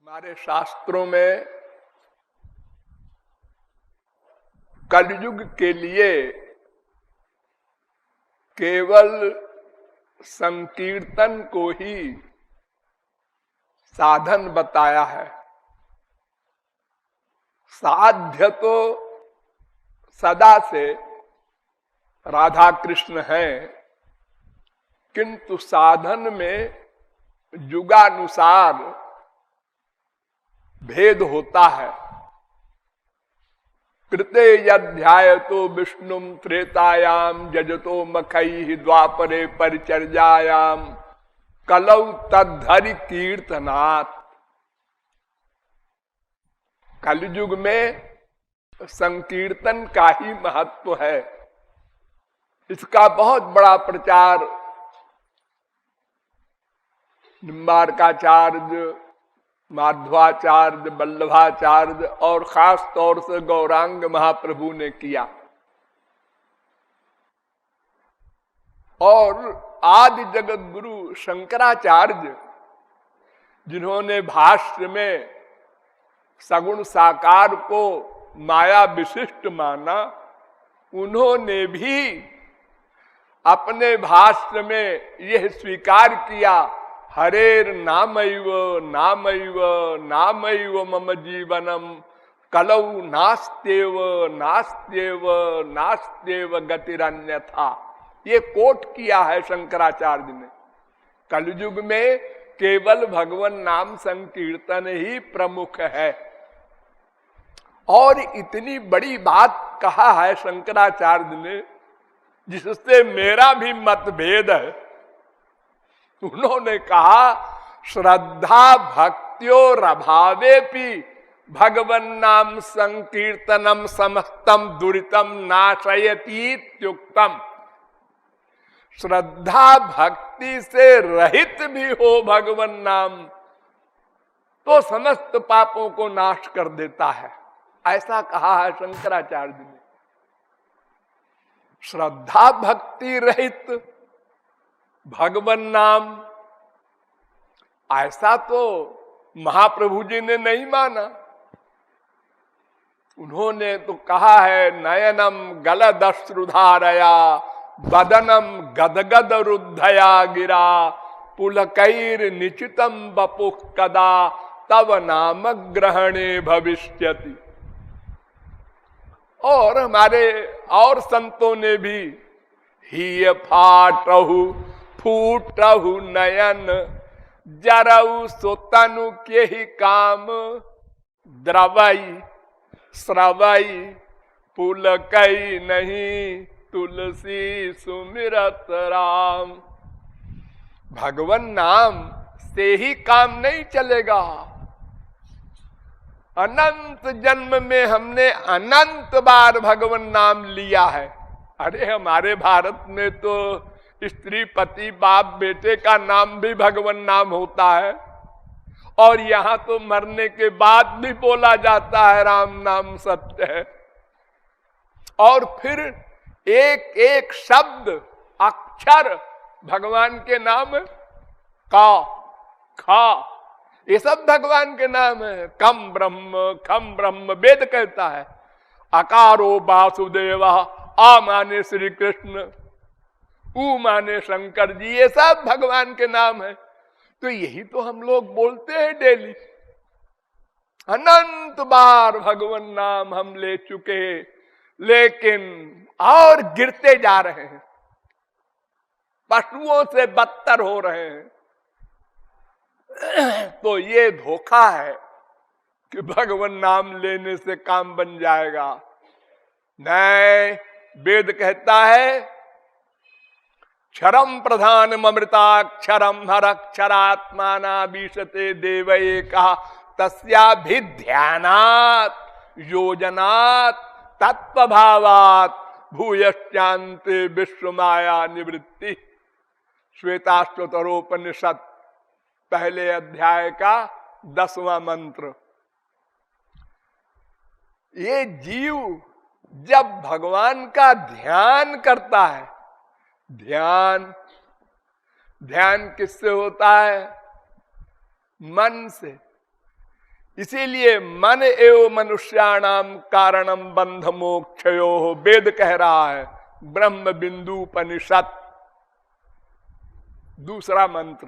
हमारे शास्त्रों में कलयुग के लिए केवल संकीर्तन को ही साधन बताया है। साध्य तो सदा से राधा कृष्ण हैं, किंतु साधन में युगानुसार भेद होता है। कृते यध्याय तो विष्णुम त्रेतायाम जजतो मखई द्वापरे परिचर्यायाम कलौ तद्धरि कीर्तनात्। कलयुग में संकीर्तन का ही महत्व है। इसका बहुत बड़ा प्रचार निम्बार्काचार्य, माध्वाचार्य, वल्लभाचार्य और खास तौर से गौरांग महाप्रभु ने किया। और आदि जगत गुरु शंकराचार्य, जिन्होंने भाष्य में सगुण साकार को माया विशिष्ट माना, उन्होंने भी अपने भाष्य में यह स्वीकार किया, हरेर नामैव नामैव नामैव मम जीवनम कलौ नास्त्येव नास्त्येव नास्त्येव गतिरन्यथा। ये कोट किया है शंकराचार्य ने। कलयुग में केवल भगवान नाम संकीर्तन ही प्रमुख है। और इतनी बड़ी बात कहा है शंकराचार्य ने, जिससे मेरा भी मतभेद है। उन्होंने कहा, श्रद्धा भक्त्योर अभावेपि भगवन् नाम संकीर्तनम समस्तम दुरितम नाशयतीत्युक्तम। श्रद्धा भक्ति से रहित भी हो भगवन् नाम तो समस्त पापों को नाश कर देता है, ऐसा कहा है शंकराचार्य ने। श्रद्धा भक्ति रहित भगवान नाम, ऐसा तो महाप्रभु जी ने नहीं माना। उन्होंने तो कहा है, नयनम गलदश्रुधारया बदनम गदगद रुद्धया गिरा पुलकैर निचितम बपुः कदा तव नाम ग्रहणे भविष्यति। और हमारे और संतों ने भी, ही फाटहु फूटहु नयन जरऊ सोतनु के ही काम द्रवई श्रवई पुलकई नहीं तुलसी सुमिरत राम। भगवान नाम से ही काम नहीं चलेगा। अनंत जन्म में हमने अनंत बार भगवान नाम लिया है। अरे हमारे भारत में तो स्त्री पति बाप बेटे का नाम भी भगवान नाम होता है। और यहाँ तो मरने के बाद भी बोला जाता है राम नाम सत्य है। और फिर एक एक शब्द अक्षर भगवान के नाम है। का खा ये सब भगवान के नाम है। कम ब्रह्म वेद कहता है। अकारो वासुदेव, आ माने श्री कृष्ण, ऊ माने शंकर जी, ये सब भगवान के नाम है। तो यही तो हम लोग बोलते हैं डेली। अनंत बार भगवान नाम हम ले चुके, लेकिन और गिरते जा रहे हैं, पशुओं से बदतर हो रहे हैं। तो ये धोखा है कि भगवान नाम लेने से काम बन जाएगा। नहीं, वेद कहता है, क्षरम प्रधान अमृताक्षरम हरक्षरात्माना विशते देव एका तस्याभिध्यानात् योजनात् तत्वभावात् भूयश्चान्ते विश्वमाया निवृत्ति। श्वेताश्वतरोपनिषद पहले अध्याय का 10वां मंत्र। ये जीव जब भगवान का ध्यान करता है, ध्यान किससे होता है? मन से। इसीलिए मन एवं मनुष्याणाम कारणम बंध मोक्षयो, वेद कह रहा है, ब्रह्म बिंदु उपनिषद दूसरा मंत्र।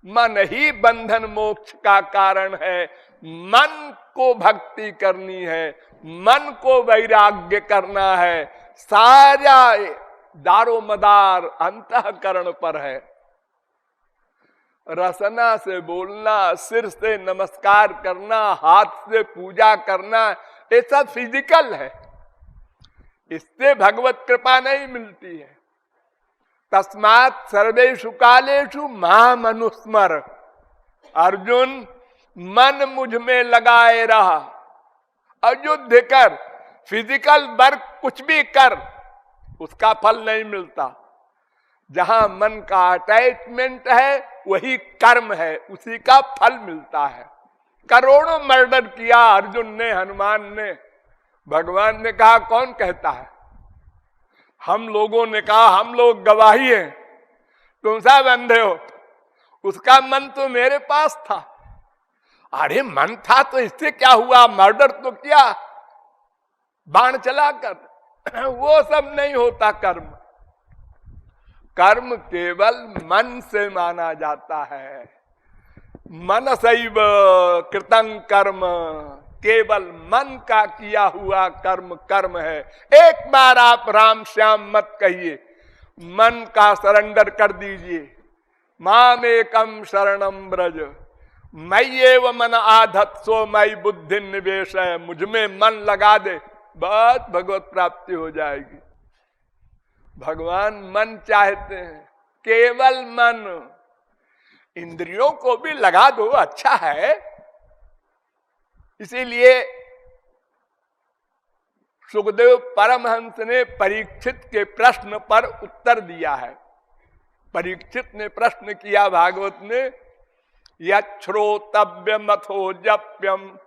मन ही बंधन मोक्ष का कारण है। मन को भक्ति करनी है, मन को वैराग्य करना है, सारा दारो मदार अंतःकरण पर है। रसना से बोलना, सिर से नमस्कार करना, हाथ से पूजा करना, ये सब फिजिकल है, इससे भगवत कृपा नहीं मिलती है। तस्मात् सर्वेषु कालेषु माम अनुस्मर। अर्जुन, मन मुझ में लगाए रहा, अयुद्ध कर, फिजिकल वर्क कुछ भी कर, उसका फल नहीं मिलता। जहां मन का अटैचमेंट है वही कर्म है, उसी का फल मिलता है। करोड़ों मर्डर किया अर्जुन ने, हनुमान ने, भगवान ने कहा कौन कहता है? हम लोगों ने कहा हम लोग गवाही हैं, तुम सब अंधे हो। उसका मन तो मेरे पास था। अरे मन था तो इससे क्या हुआ, मर्डर तो किया बाण चलाकर। वो सब नहीं होता कर्म। कर्म केवल मन से माना जाता है। मनसैव कृतं कर्म, केवल मन का किया हुआ कर्म कर्म है। एक बार आप राम श्याम मत कहिए, मन का सरेंडर कर दीजिए। मामेकम शरणम ब्रज मय्येव मन आधत्सो मयि बुद्धि निवेश है। मुझ में मन लगा दे, बस भगवत प्राप्ति हो जाएगी। भगवान मन चाहते हैं, केवल मन। इंद्रियों को भी लगा दो, अच्छा है। इसीलिए सुखदेव परमहंस ने परीक्षित के प्रश्न पर उत्तर दिया है। परीक्षित ने प्रश्न किया भागवत में, यच्छ्रोतव्यम अथो जप्यम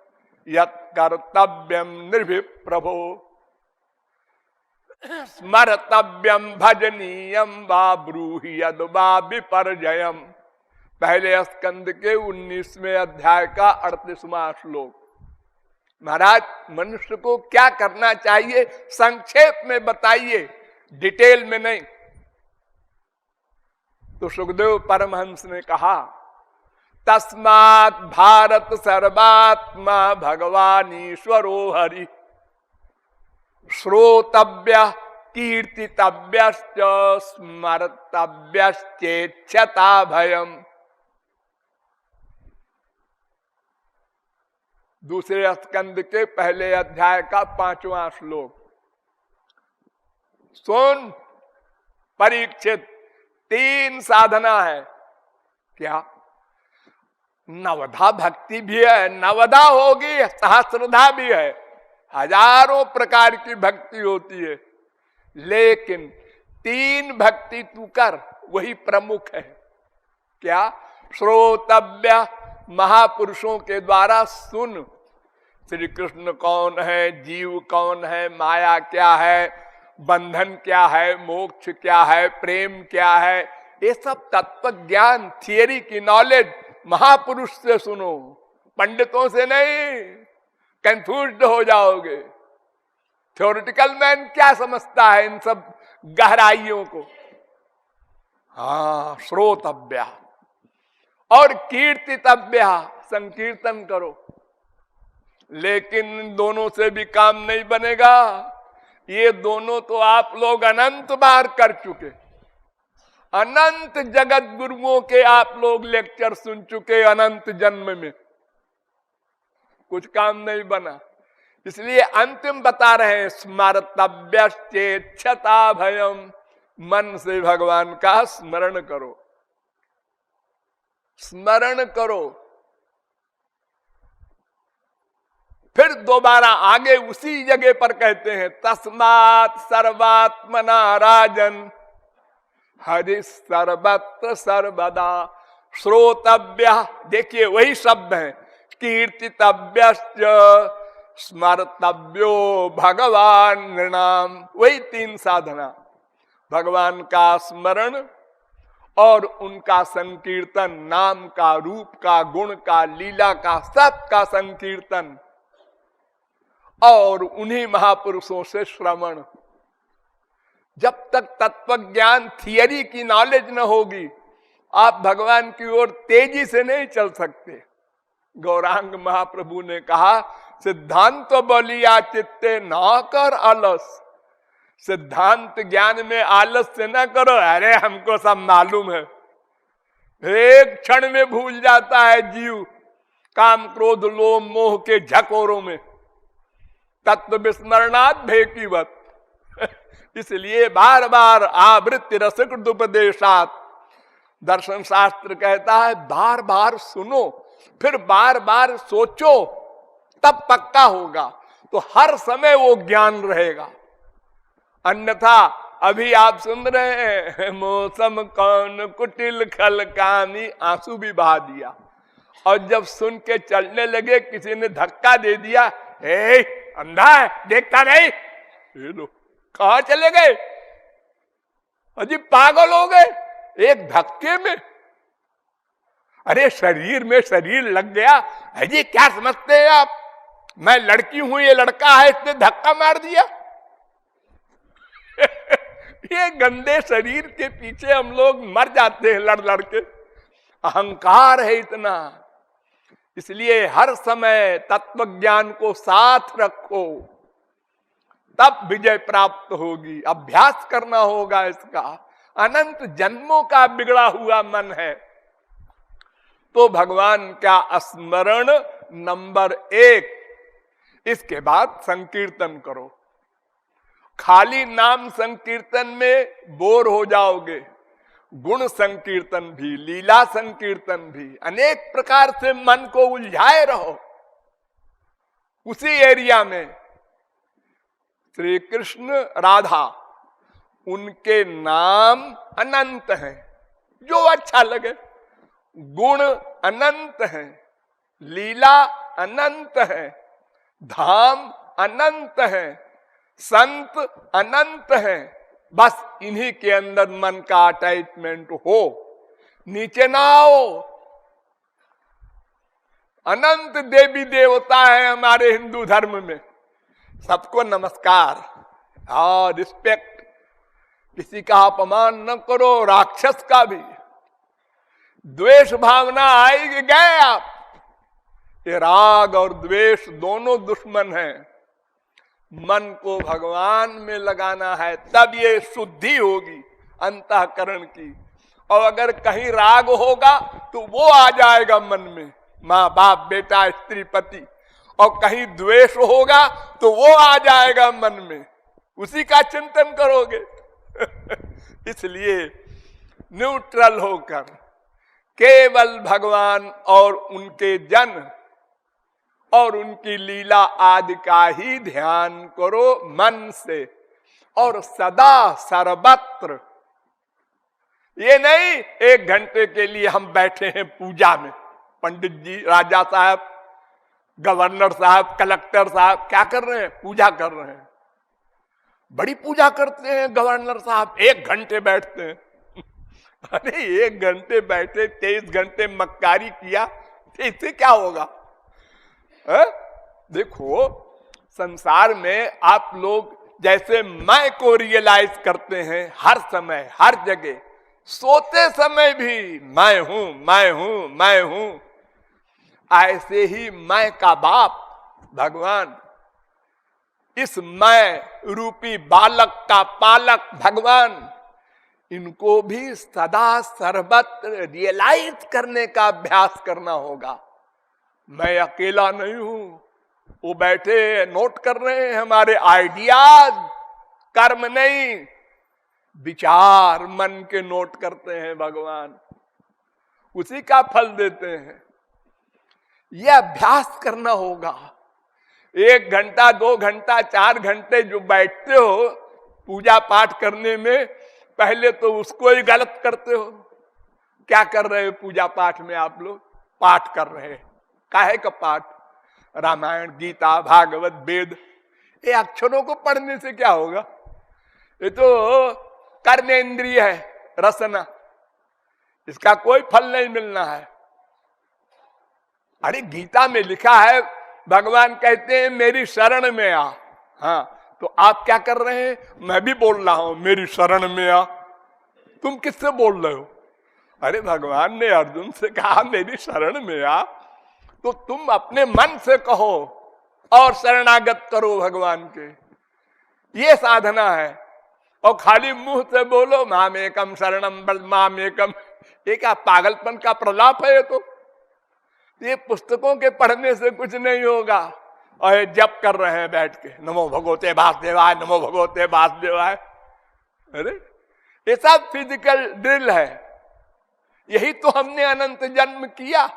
यत्कर्तव्यम निर्भिप्रभो स्मर्तव्यम भजनीयम वा ब्रूहि यद वा विपर्जयम। पहले स्कंद के 19वें अध्याय का 38वां श्लोक। महाराज, मनुष्य को क्या करना चाहिए संक्षेप में बताइए, डिटेल में नहीं। तो सुखदेव परमहंस ने कहा, तस्मात् भारत सर्वात्मा भगवान ईश्वरो हरि श्रोतव्य कीर्तितव्यश्च स्मर्तव्यश्चेच्छता भयम्। दूसरे स्कंद के पहले अध्याय का 5वां श्लोक। सुन परीक्षित, 3 साधना है। क्या? नवधा भक्ति भी है, नवधा होगी, सहस्रधा भी है, हजारों प्रकार की भक्ति होती है, लेकिन 3 भक्ति तू कर, वही प्रमुख है। क्या? श्रोतव्य, महापुरुषों के द्वारा सुन, श्री कृष्ण कौन है, जीव कौन है, माया क्या है, बंधन क्या है, मोक्ष क्या है, प्रेम क्या है, ये सब तत्व ज्ञान, थियरी की नॉलेज महापुरुष से सुनो, पंडितों से नहीं, कंफ्यूज्ड हो जाओगे। थ्योरेटिकल मैन क्या समझता है इन सब गहराइयों को? हाँ, श्रोतव्य और कीर्तितव्य, संकीर्तन करो। लेकिन दोनों से भी काम नहीं बनेगा। ये दोनों तो आप लोग अनंत बार कर चुके, अनंत जगत गुरुओं के आप लोग लेक्चर सुन चुके, अनंत जन्म में कुछ काम नहीं बना। इसलिए अंतिम बता रहे हैं, स्मर्तव्यश्चेच्छता भयम्। मन से भगवान का स्मरण करो, स्मरण करो। फिर दोबारा आगे उसी जगह पर कहते हैं, तस्मात् सर्वात्मना राजन हरि सर्वत्र सर्वदा श्रोतव्य। देखिए वही शब्द है, कीर्तितव्यश्च स्मर्तव्यो भगवान नृणाम। वही 3 साधना, भगवान का स्मरण और उनका संकीर्तन, नाम का, रूप का, गुण का, लीला का, सब का संकीर्तन और उन्हीं महापुरुषों से श्रवण। जब तक तत्व ज्ञान थियरी की नॉलेज न होगी, आप भगवान की ओर तेजी से नहीं चल सकते। गौरांग महाप्रभु ने कहा, सिद्धांत बलिया चित्ते ना कर आलस। सिद्धांत ज्ञान में आलस से ना करो, अरे हमको सब मालूम है। एक क्षण में भूल जाता है जीव काम क्रोध लोभ मोह के झकोरों में, तत्व विस्मरणात् भेकीवत। इसलिए बार बार आवृत्ति रसकृत उपदेशात, दर्शन शास्त्र कहता है बार बार सुनो, फिर बार बार सोचो, तब पक्का होगा। तो हर समय वो ज्ञान रहेगा। अन्यथा अभी आप सुन रहे हैं, मौसम कौन कुटिल खल कामी, आंसू भी बहा दिया। और जब सुन के चलने लगे, किसी ने धक्का दे दिया, ए अंधा है देखता नहीं, ये लो कहां चले गए, अजी पागल हो गए एक धक्के में। अरे शरीर में शरीर लग गया, अजी क्या समझते हैं आप, मैं लड़की हूं ये लड़का है, इसने धक्का मार दिया। ये गंदे शरीर के पीछे हम लोग मर जाते हैं लड़ लड़ के, अहंकार है इतना। इसलिए हर समय तत्व ज्ञान को साथ रखो, तब विजय प्राप्त होगी। अभ्यास करना होगा इसका। अनंत जन्मों का बिगड़ा हुआ मन है, तो भगवान का स्मरण नंबर 1। इसके बाद संकीर्तन करो। खाली नाम संकीर्तन में बोर हो जाओगे। गुण संकीर्तन भी, लीला संकीर्तन भी, अनेक प्रकार से मन को उलझाए रहो उसी एरिया में। श्री कृष्ण राधा, उनके नाम अनंत हैं, जो अच्छा लगे। गुण अनंत हैं, लीला अनंत है, धाम अनंत है, संत अनंत है। बस इन्हीं के अंदर मन का अटैचमेंट हो, नीचे ना आओ। अनंत देवी देवता है हमारे हिंदू धर्म में, सबको नमस्कार और रिस्पेक्ट, किसी का अपमान न करो, राक्षस का भी। द्वेष भावना आएगी, गए आप। ये राग और द्वेष दोनों दुश्मन हैं। मन को भगवान में लगाना है, तब ये शुद्धि होगी अंतःकरण की। और अगर कहीं राग होगा तो वो आ जाएगा मन में, माँ बाप बेटा स्त्री पति। और कहीं द्वेष होगा तो वो आ जाएगा मन में, उसी का चिंतन करोगे। इसलिए न्यूट्रल होकर केवल भगवान और उनके जन और उनकी लीला आदि का ही ध्यान करो मन से, और सदा सर्वत्र। ये नहीं 1 घंटे के लिए हम बैठे हैं पूजा में, पंडित जी, राजा साहब, गवर्नर साहब, कलेक्टर साहब क्या कर रहे हैं, पूजा कर रहे हैं। बड़ी पूजा करते हैं गवर्नर साहब, 1 घंटे बैठते हैं। अरे 1 घंटे बैठे, 23 घंटे मक्कारी किया, तो इससे क्या होगा? देखो संसार में आप लोग जैसे मैं को रियलाइज करते हैं हर समय हर जगह, सोते समय भी मैं हूं मैं हूं मैं हूं, ऐसे ही मैं का बाप भगवान, इस मैं रूपी बालक का पालक भगवान, इनको भी सदा सर्वत्र रियलाइज करने का अभ्यास करना होगा। मैं अकेला नहीं हूं, वो बैठे नोट कर रहे हैं हमारे आइडियाज, कर्म नहीं विचार मन के नोट करते हैं भगवान, उसी का फल देते हैं। यह अभ्यास करना होगा। 1 घंटा 2 घंटा 4 घंटे जो बैठते हो पूजा पाठ करने में, पहले तो उसको ही गलत करते हो। क्या कर रहे हो पूजा पाठ में? आप लोग पाठ कर रहे हैं। काहे का पाठ? रामायण, गीता, भागवत, वेद। ये अक्षरों को पढ़ने से क्या होगा? ये तो कर्मेंद्रिय है, रसना। इसका कोई फल नहीं मिलना है। अरे गीता में लिखा है, भगवान कहते हैं मेरी शरण में आ। हाँ, तो आप क्या कर रहे हैं? मैं भी बोल रहा हूं मेरी शरण में आ। तुम किससे बोल रहे हो? अरे भगवान ने अर्जुन से कहा मेरी शरण में आ, तो तुम अपने मन से कहो और शरणागत करो भगवान के। ये साधना है। और खाली मुंह से बोलो माम एकम शरणम माम एकम, ये क्या पागलपन का प्रलाप है? ये पुस्तकों के पढ़ने से कुछ नहीं होगा। और ये जप कर रहे हैं बैठ के, नमो भगवते वासुदेवाय, नमो भगवते वासुदेवाय। अरे ये सब फिजिकल ड्रिल है। यही तो हमने अनंत जन्म किया।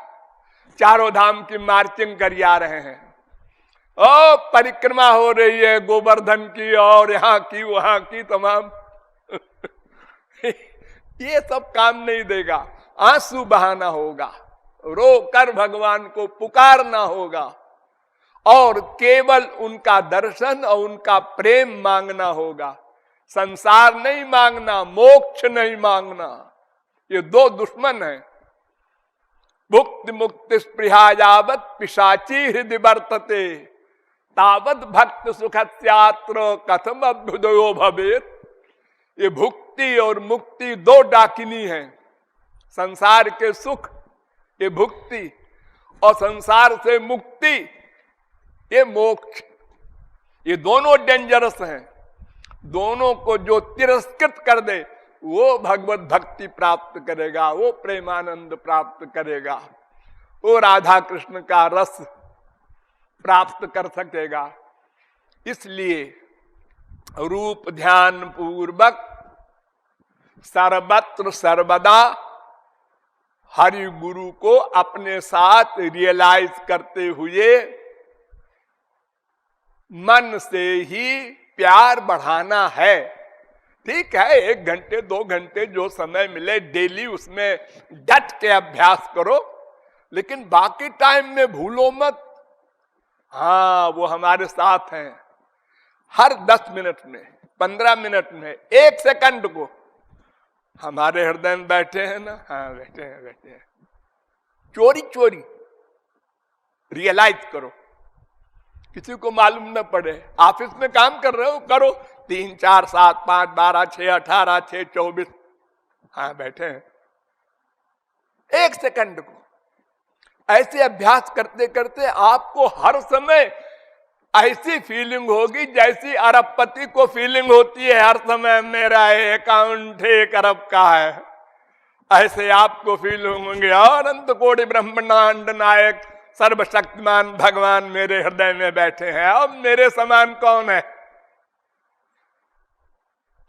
चारों धाम की मार्चिंग कर आ रहे हैं, ओ परिक्रमा हो रही है गोवर्धन की और यहाँ की वहां की तमाम। ये सब काम नहीं देगा। आंसू बहाना होगा, रो कर भगवान को पुकारना होगा और केवल उनका दर्शन और उनका प्रेम मांगना होगा। संसार नहीं मांगना, मोक्ष नहीं मांगना। ये दो दुश्मन हैं। मुक्ति मुक्ति स्पृहा यावत पिशाची हृदय वर्तते, तावत भक्त सुखस्यात्र कथम अभ्युदयो भवेत। ये भुक्ति और मुक्ति दो डाकिनी हैं। संसार के सुख ये भुक्ति और संसार से मुक्ति ये मोक्ष। ये दोनों डेंजरस हैं। दोनों को जो तिरस्कृत कर दे वो भगवत भक्ति प्राप्त करेगा, वो प्रेमानंद प्राप्त करेगा, वो राधा कृष्ण का रस प्राप्त कर सकेगा। इसलिए रूप ध्यान पूर्वक सर्वत्र सर्वदा हरि गुरु को अपने साथ रियलाइज करते हुए मन से ही प्यार बढ़ाना है। ठीक है, 1 घंटे 2 घंटे जो समय मिले डेली उसमें डट के अभ्यास करो, लेकिन बाकी टाइम में भूलो मत। हाँ, वो हमारे साथ हैं। हर 10 मिनट में, 15 मिनट में, 1 सेकंड को हमारे हृदय में बैठे हैं ना। हाँ, बैठे हैं। चोरी चोरी रियलाइज करो, किसी को मालूम न पड़े। ऑफिस में काम कर रहे हो, करो 3, 4, 7, 5, 12, 6, 18, 6, 24। हाँ, बैठे हैं। 1 सेकंड को ऐसे अभ्यास करते करते आपको हर समय ऐसी फीलिंग होगी जैसी अरबपति को फीलिंग होती है हर समय मेरा अकाउंट 1 अरब का है। ऐसे आपको फील होंगे अनंत कोटि ब्रह्मांड नायक सर्वशक्तिमान भगवान मेरे हृदय में बैठे हैं। अब मेरे समान कौन है?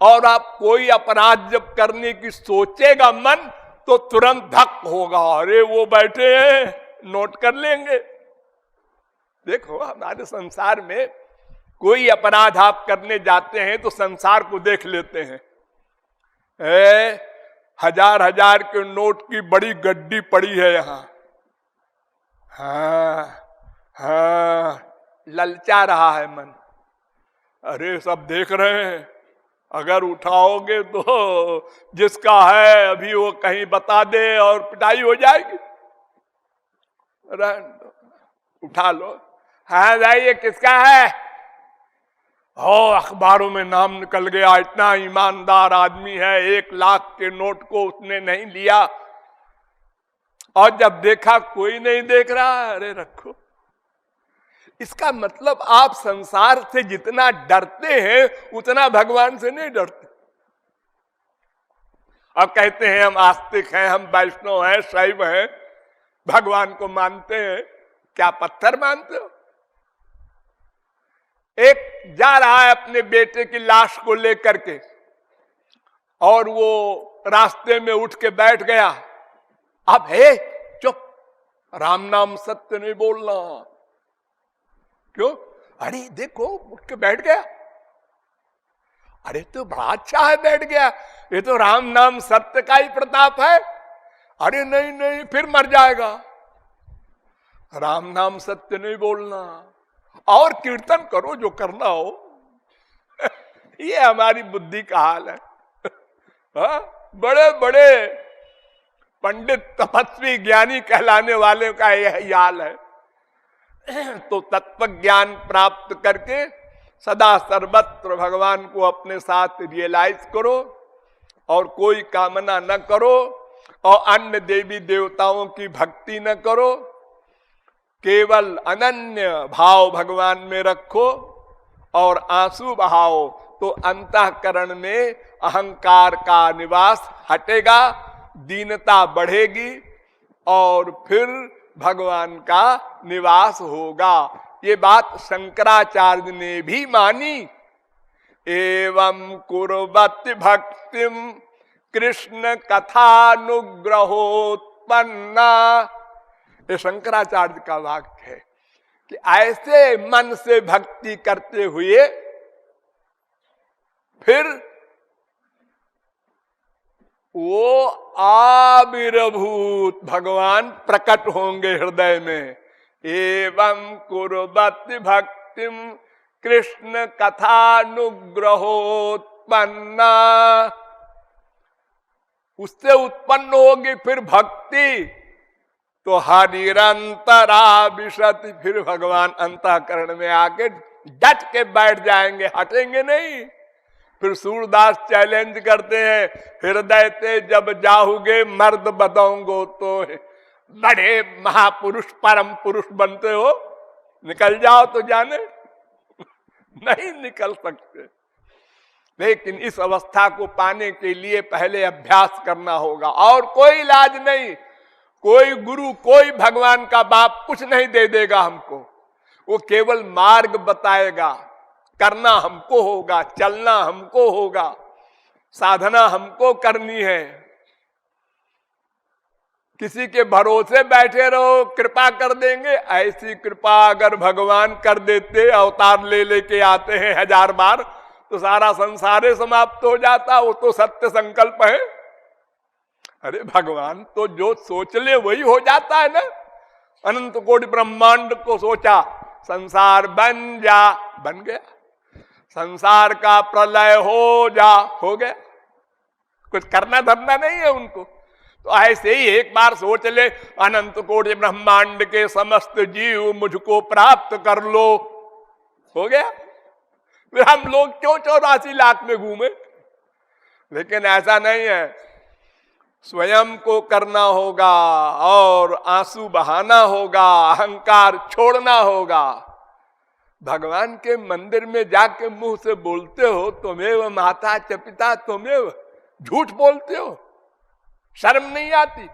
और आप कोई अपराध जब करने की सोचेगा मन, तो तुरंत धक होगा, अरे वो बैठे हैं, नोट कर लेंगे। देखो, हमारे संसार में कोई अपराध आप करने जाते हैं तो संसार को देख लेते हैं। 1000 के नोट की बड़ी गड्डी पड़ी है यहाँ। हाँ, ललचा रहा है मन। अरे सब देख रहे हैं, अगर उठाओगे तो जिसका है अभी वो कहीं बता दे और पिटाई हो जाएगी। उठा लो। हाँ भाई, ये किसका है? हो, अखबारों में नाम निकल गया, इतना ईमानदार आदमी है, 1 लाख के नोट को उसने नहीं लिया। और जब देखा कोई नहीं देख रहा, अरे रखो। इसका मतलब आप संसार से जितना डरते हैं उतना भगवान से नहीं डरते। अब कहते हैं हम आस्तिक हैं, हम वैष्णव हैं, शैव हैं, भगवान को मानते हैं। क्या पत्थर मानते हो? एक जा रहा है अपने बेटे की लाश को लेकर के और वो रास्ते में उठ के बैठ गया। अब हे चुप, राम नाम सत्य नहीं बोलना। क्यों? अरे देखो, उठ के बैठ गया। अरे तो बड़ा अच्छा है, बैठ गया, ये तो राम नाम सत्य का ही प्रताप है। अरे नहीं नहीं, फिर मर जाएगा। राम नाम सत्य नहीं बोलना, और कीर्तन करो जो करना हो। ये हमारी बुद्धि का हाल है। हाँ? बड़े बड़े पंडित तपस्वी ज्ञानी कहलाने वाले का यही हाल है। तो तत्व ज्ञान प्राप्त करके सदा सर्वत्र भगवान को अपने साथ रियलाइज करो और कोई कामना न करो और अन्य देवी देवताओं की भक्ति न करो, केवल अनन्य भाव भगवान में रखो और आंसू बहाओ तो अंतःकरण में अहंकार का निवास हटेगा, दीनता बढ़ेगी और फिर भगवान का निवास होगा। ये बात शंकराचार्य ने भी मानी। एवं कुर्वति भक्तिम कृष्ण कथानुग्रहोत्पन्ना, ये शंकराचार्य का वाक्य है कि ऐसे मन से भक्ति करते हुए फिर वो आविर्भूत भगवान प्रकट होंगे हृदय में। एवं कुर्वति भक्तिम कृष्ण कथानुग्रहोत्पन्ना, उससे उत्पन्न होगी फिर भक्ति तो हरिरंतरा विशति, फिर भगवान अंतःकरण में आके डट के बैठ जाएंगे, हटेंगे नहीं। फिर सूरदास चैलेंज करते हैं, हृदय ते जब जाओगे मर्द बदोंगो, तो बड़े महापुरुष परम पुरुष बनते हो, निकल जाओ तो जाने नहीं निकल सकते। लेकिन इस अवस्था को पाने के लिए पहले अभ्यास करना होगा और कोई इलाज नहीं। कोई गुरु, कोई भगवान का बाप कुछ नहीं दे देगा हमको, वो केवल मार्ग बताएगा। करना हमको होगा, चलना हमको होगा, साधना हमको करनी है। किसी के भरोसे बैठे रहो कृपा कर देंगे, ऐसी कृपा अगर भगवान कर देते, अवतार ले लेके आते हैं 1000 बार, तो सारा संसार समाप्त हो जाता। वो तो सत्य संकल्प है। अरे भगवान तो जो सोच ले वही हो जाता है ना। अनंत कोटि ब्रह्मांड को सोचा, संसार बन जा, बन गया। संसार का प्रलय हो जा, हो गया। कुछ करना धरना नहीं है उनको। तो ऐसे ही एक बार सोच ले, अनंत कोटि ब्रह्मांड के समस्त जीव मुझको प्राप्त कर लो, हो गया। फिर हम लोग क्यों 84 लाख में घूमे? लेकिन ऐसा नहीं है, स्वयं को करना होगा और आंसू बहाना होगा, अहंकार छोड़ना होगा। भगवान के मंदिर में जाके मुंह से बोलते हो तुमेव माता च पिता तुमेव, झूठ बोलते हो, शर्म नहीं आती?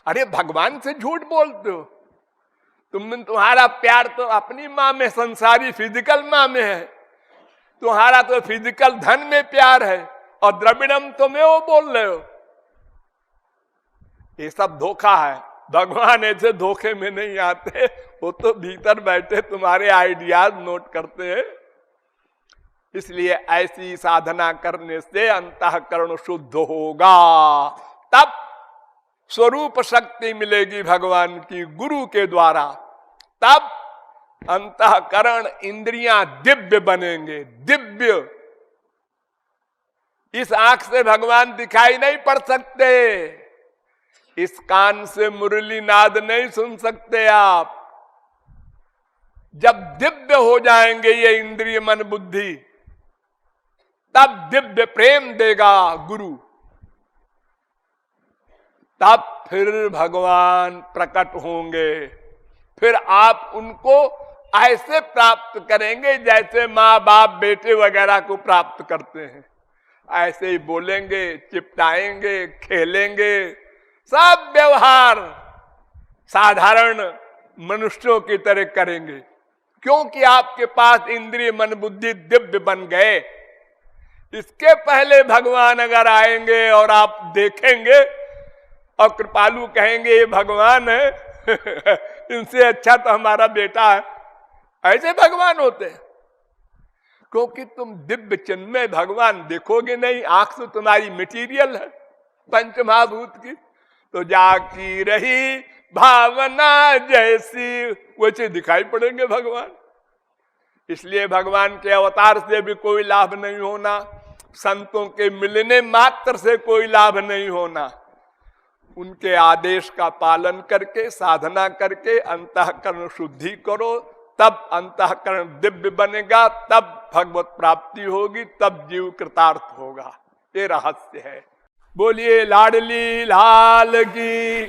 अरे भगवान से झूठ बोलते हो। तुम्हारा प्यार तो अपनी माँ में, संसारी फिजिकल माँ में है। तुम्हारा तो फिजिकल धन में प्यार है और द्रविड़म तुम्हें वो बोल रहे हो। ये सब धोखा है। भगवान ऐसे धोखे में नहीं आते, वो तो भीतर बैठे तुम्हारे आइडियाज नोट करते हैं। इसलिए ऐसी साधना करने से अंतःकरण शुद्ध होगा, तब स्वरूप शक्ति मिलेगी भगवान की गुरु के द्वारा। तब अंतःकरण इंद्रियां दिव्य बनेंगे, दिव्य। इस आंख से भगवान दिखाई नहीं पड़ सकते, इस कान से मुरली नाद नहीं सुन सकते आप। जब दिव्य हो जाएंगे ये इंद्रिय मन बुद्धि, तब दिव्य प्रेम देगा गुरु, तब फिर भगवान प्रकट होंगे। फिर आप उनको ऐसे प्राप्त करेंगे जैसे माँ बाप बेटे वगैरह को प्राप्त करते हैं। ऐसे ही बोलेंगे, चिपटाएंगे, खेलेंगे, सब व्यवहार साधारण मनुष्यों की तरह करेंगे, क्योंकि आपके पास इंद्रिय मन बुद्धि दिव्य बन गए। इसके पहले भगवान अगर आएंगे और आप देखेंगे और कृपालु कहेंगे ये भगवान है इनसे अच्छा तो हमारा बेटा है, ऐसे भगवान होते हैं। क्योंकि तुम दिव्य चिन्मय भगवान देखोगे नहीं, आंख तो तुम्हारी मटीरियल है पंचमहाभूत की। तो जाकी रही भावना जैसी वैसे दिखाई पड़ेंगे भगवान। इसलिए भगवान के अवतार से भी कोई लाभ नहीं होना, संतों के मिलने मात्र से कोई लाभ नहीं होना। उनके आदेश का पालन करके साधना करके अंतःकरण शुद्धि करो, तब अंतःकरण दिव्य बनेगा, तब भगवत प्राप्ति होगी, तब जीव कृतार्थ होगा। ये रहस्य है। बोलिए लाडली लाल की।